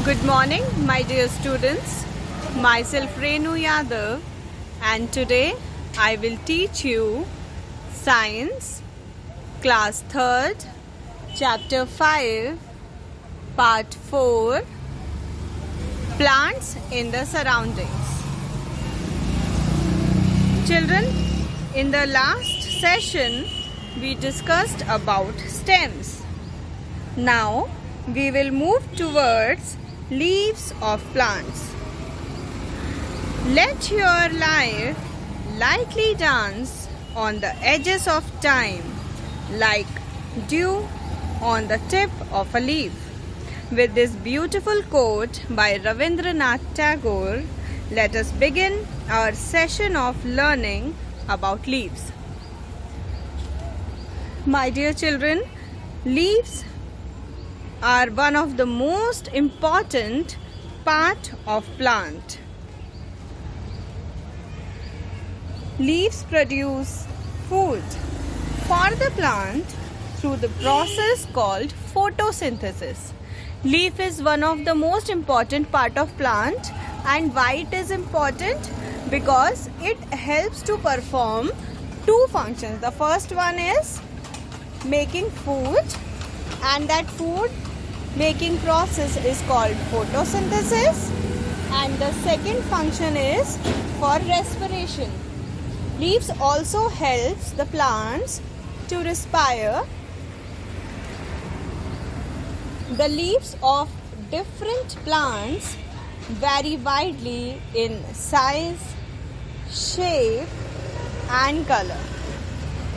Good morning, my dear students. Myself Renu Yadav, and today I will teach you Science, Class 3rd, Chapter 5, Part 4, Plants in the Surroundings. Children, in the last session, we discussed about stems. Now, we will move towards leaves of plants. Let your life lightly dance on the edges of time like dew on the tip of a leaf. With this beautiful quote by Ravindranath Tagore, let us begin our session of learning about leaves. My dear children, leaves are one of the most important part of plant. Leaves produce food for the plant through the process called photosynthesis. Leaf is one of the most important part of plant, and why it is important? Because it helps to perform two functions. The first one is making food, and that food making process is called photosynthesis, and the second function is for respiration. Leaves also helps the plants to respire. The leaves of different plants vary widely in size, shape and color.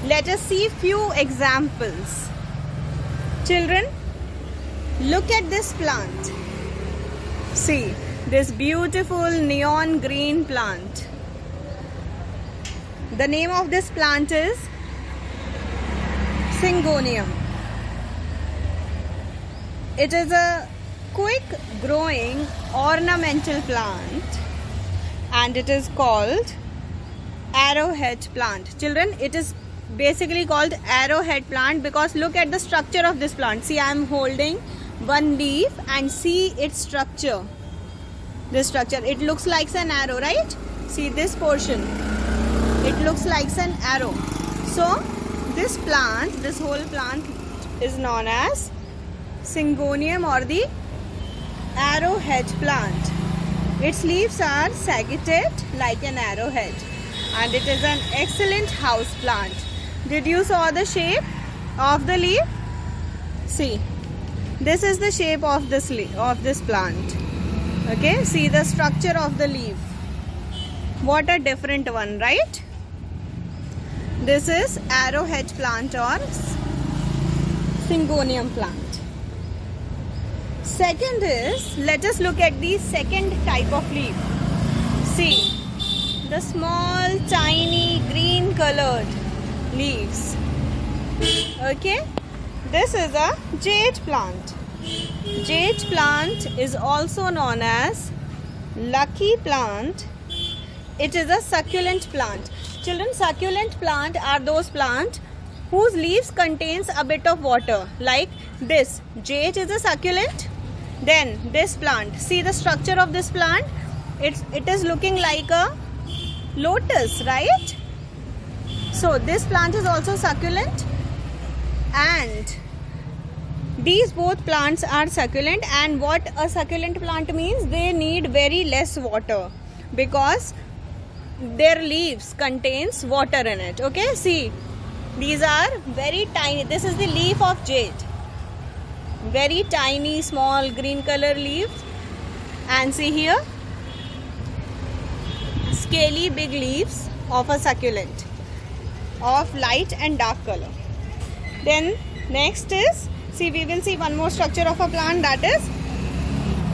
Let us see few examples. Children, look at this plant. See this beautiful neon green plant. The name of this plant is Syngonium. It is a quick growing ornamental plant and it is called arrowhead plant. Children, it is basically called arrowhead plant because look at the structure of this plant. See, I am holding one leaf and see its structure. This structure, it looks like an arrow, right? See this portion, it looks like an arrow. So this plant, this whole plant is known as Syngonium or the arrowhead plant. Its leaves are sagittate like an arrowhead and it is an excellent house plant. Did you saw the shape of the leaf? See, this is the shape of this leaf, of this plant. Okay, see the structure of the leaf. What a different one, right? This is arrowhead plant or Syngonium plant. Second is, let us look at the second type of leaf. See, the small tiny green colored leaves. Okay, this is a jade plant. Jade plant is also known as lucky plant. It is a succulent plant. Children, succulent plant are those plants whose leaves contains a bit of water, like this. Jade is a succulent. Then this plant, see the structure of this plant, it is looking like a lotus, right? So this plant is also succulent, and these both plants are succulent. And what a succulent plant means, they need very less water because their leaves contains water in it. Okay, see, these are very tiny. This is the leaf of jade, very tiny small green color leaves, and see here scaly big leaves of a succulent of light and dark color. Then next is, see, we will see one more structure of a plant, that is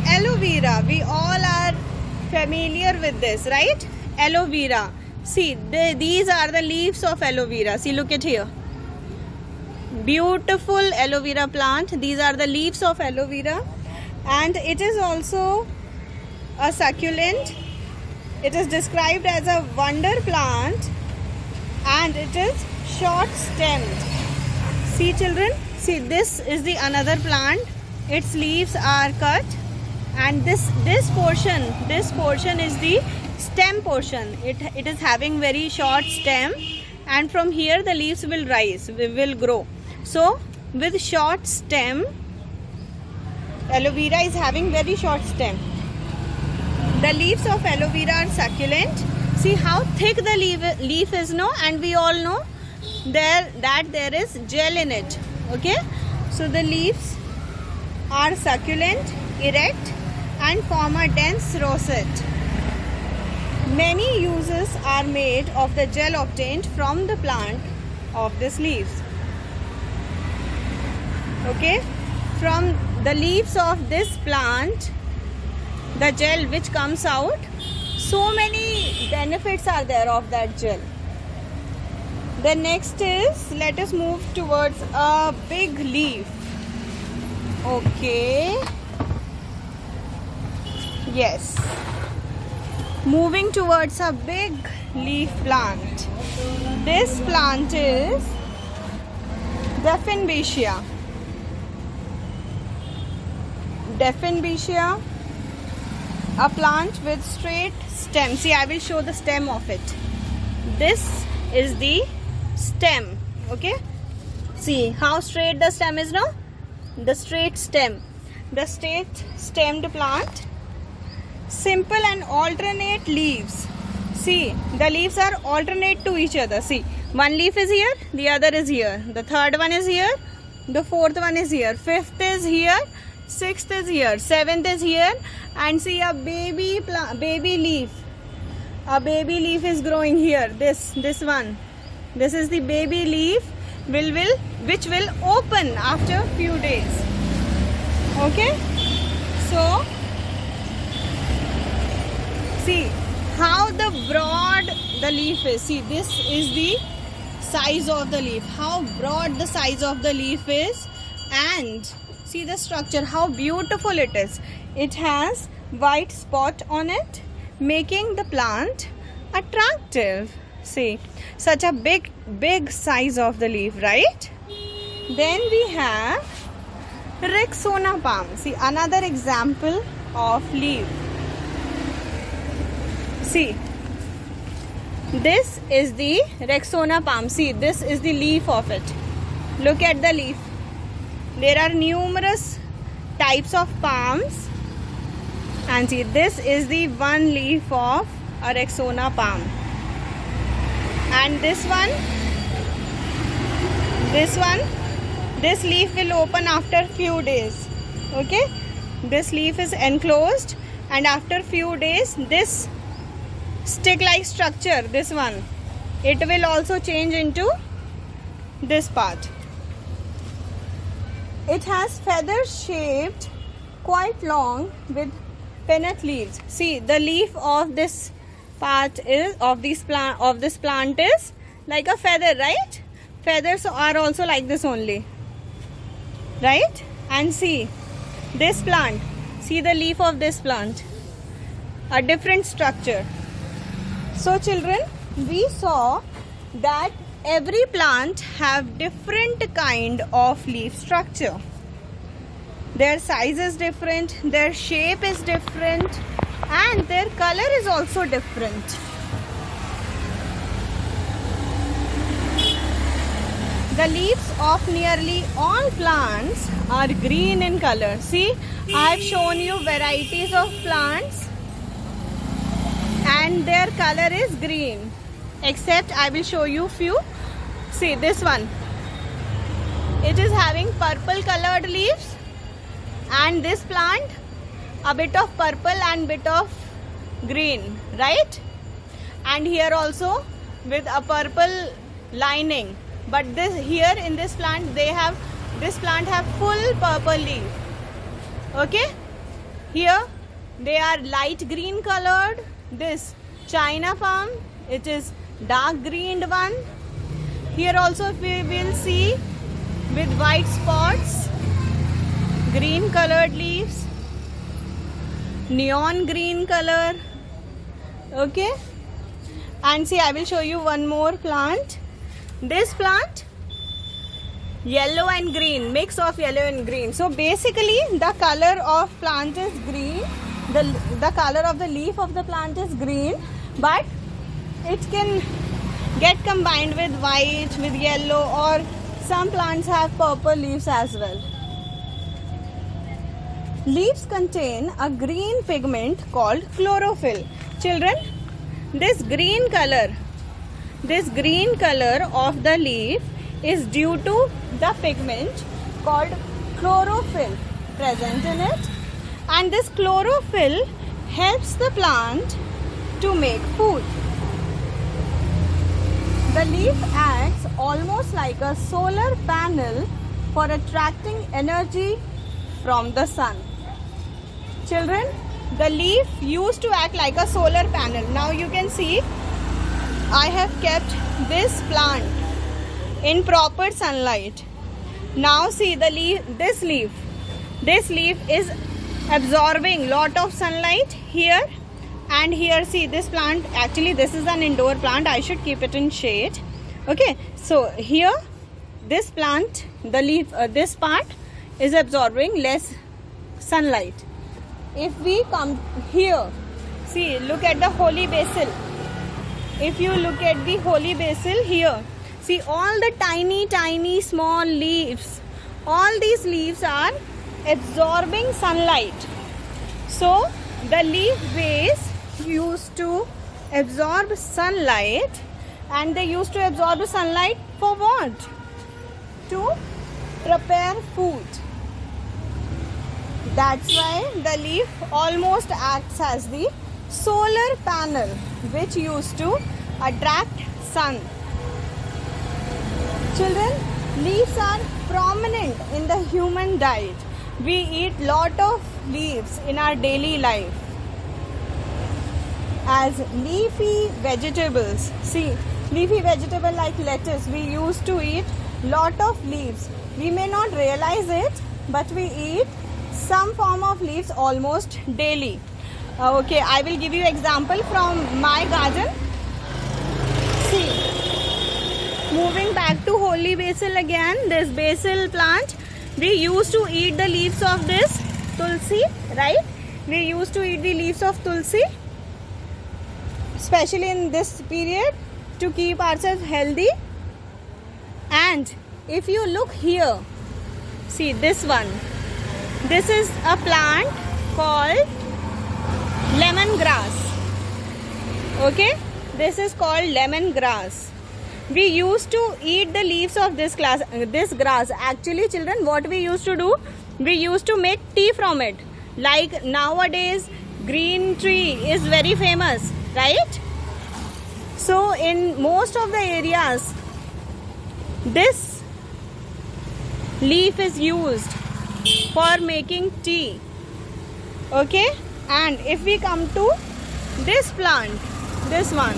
aloe vera. We all are familiar with this, right? Aloe vera. See, these are the leaves of aloe vera. See, look at here. Beautiful aloe vera plant. These are the leaves of aloe vera, and it is also a succulent. It is described as a wonder plant and it is short stemmed. See children, see this is the another plant. Its leaves are cut and this portion is the stem portion. It is having very short stem, and from here the leaves will rise, will grow. So with short stem, aloe vera is having very short stem. The leaves of aloe vera are succulent. See how thick the leaf is, no? And we all know that there is gel in it. Okay, so the leaves are succulent, erect, and form a dense rosette. Many uses are made of the gel obtained from the plant of these leaves. Okay, from the leaves of this plant, the gel which comes out, so many benefits are there of that gel. The next is, let us move towards a big leaf. Okay, yes, moving towards a big leaf plant. This plant is Dieffenbachia. Dieffenbachia, a plant with straight stem. See, I will show the stem of it. This is the stem. Okay, see how straight the stem is now. The straight stem, the straight stemmed plant. Simple and alternate leaves. See, the leaves are alternate to each other. See, one leaf is here, the other is here, the third one is here, the fourth one is here, fifth is here, sixth is here, seventh is here, and see a baby leaf. A baby leaf is growing here. This one. This is the baby leaf which will open after few days. Okay, so see how the broad the leaf is. See, this is the size of the leaf, how broad the size of the leaf is, and see the structure, how beautiful it is. It has white spot on it, making the plant attractive. See, such a big size of the leaf, right? Then we have Rexona palm. See, another example of leaf. See, this is the Rexona palm. See, this is the leaf of it. Look at the leaf. There are numerous types of palms, and see, this is the one leaf of a Rexona palm. And this leaf will open after few days. Okay, this leaf is enclosed, and after few days, this stick like structure, this one, it will also change into this part. It has feathers shaped quite long with pinnate leaves. See, the leaf of this part is of this plant is like a feather, right? Feathers are also like this only, right? And see this plant, see the leaf of this plant, a different structure. So children, we saw that every plant have different kind of leaf structure. Their size is different, their shape is different, and their color is also different. The leaves of nearly all plants are green in color. See, I have shown you varieties of plants and their color is green, except I will show you few. See this one, it is having purple colored leaves, and this plant a bit of purple and bit of green, right? And here also with a purple lining, but this here in this plant this plant have full purple leaf. Okay, here they are light green colored. This China palm, it is dark greened one. Here also we will see with white spots, green colored leaves, neon green color. Okay, and see, I will show you one more plant. This plant yellow and green, mix of yellow and green. So basically the color of plant is green, the color of the leaf of the plant is green, but it can get combined with white, with yellow, or some plants have purple leaves as well. Leaves contain a green pigment called chlorophyll. Children, this green color of the leaf is due to the pigment called chlorophyll present in it, and this chlorophyll helps the plant to make food. The leaf acts almost like a solar panel for attracting energy from the sun. Children, the leaf used to act like a solar panel. Now you can see I have kept this plant in proper sunlight. Now see the leaf, this leaf is absorbing lot of sunlight here and here. See this plant, actually this is an indoor plant, I should keep it in shade. Okay, so here this plant, the leaf, this part is absorbing less sunlight. If we come here, see, look at the holy basil. If you look at the holy basil here, see all the tiny small leaves, all these leaves are absorbing sunlight. So the leaf base used to absorb sunlight, and they used to absorb the sunlight for what? To prepare food. That's why the leaf almost acts as the solar panel which used to attract sun. Children, leaves are prominent in the human diet. We eat lot of leaves in our daily life as leafy vegetables. See, leafy vegetable like lettuce, we used to eat lot of leaves. We may not realize it, but we eat some form of leaves almost daily. Okay, I will give you example from my garden. See, moving back to holy basil again, this basil plant, we used to eat the leaves of this tulsi, right? We used to eat the leaves of tulsi, especially in this period, to keep ourselves healthy. And if you look here, see this one, this is a plant called lemongrass. Okay, this is called lemongrass. We used to eat the leaves of this grass. Actually, children, what we used to do, we used to make tea from it. Like nowadays, green tea is very famous, right? So in most of the areas, this leaf is used for making tea. Okay, and if we come to this plant, this one,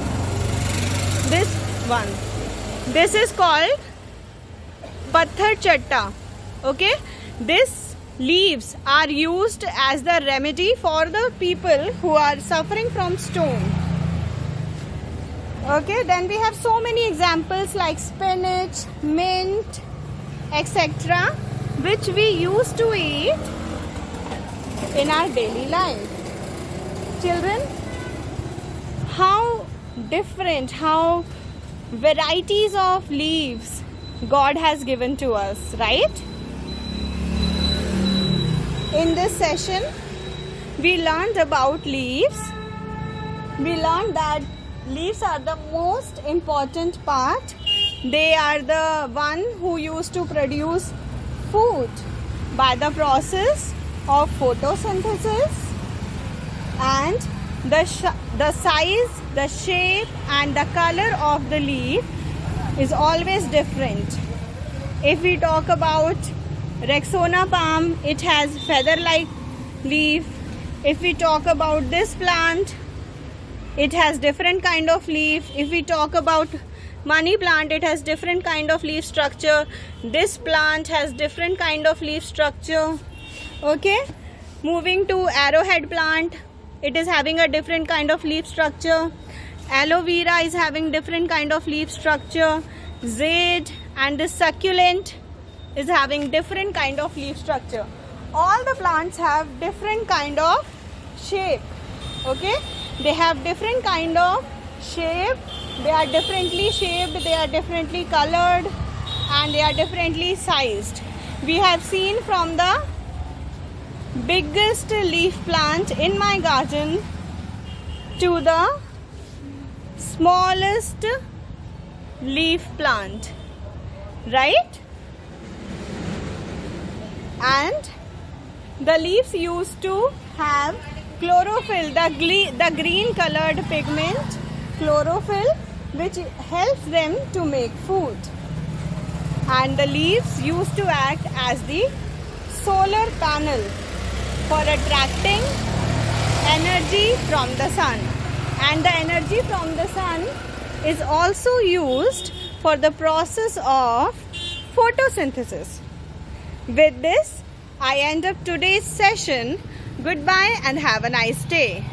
this is called Patthar Chatta. Okay, this leaves are used as the remedy for the people who are suffering from stone. Okay, then we have so many examples like spinach, mint, etc., which we used to eat in our daily life. Children, how different, how varieties of leaves God has given to us, right? In this session, we learned about leaves. We learned that leaves are the most important part. They are the one who used to produce food by the process of photosynthesis, and the size, the shape and the color of the leaf is always different. If we talk about Rexona palm, it has feather-like leaf. If we talk about this plant, it has different kind of leaf. If we talk about money plant, it has different kind of leaf structure. This plant has different kind of leaf structure. Okay, moving to arrowhead plant, it is having a different kind of leaf structure. Aloe vera is having different kind of leaf structure. Jade and the succulent is having different kind of leaf structure. All the plants have different kind of shape. Okay, they have different kind of shape. They are differently shaped, they are differently colored, and they are differently sized. We have seen from the biggest leaf plant in my garden to the smallest leaf plant, right? And the leaves used to have chlorophyll, the green colored pigment chlorophyll, which helps them to make food. And the leaves used to act as the solar panel for attracting energy from the sun. And the energy from the sun is also used for the process of photosynthesis. With this, I end up today's session. Goodbye and have a nice day.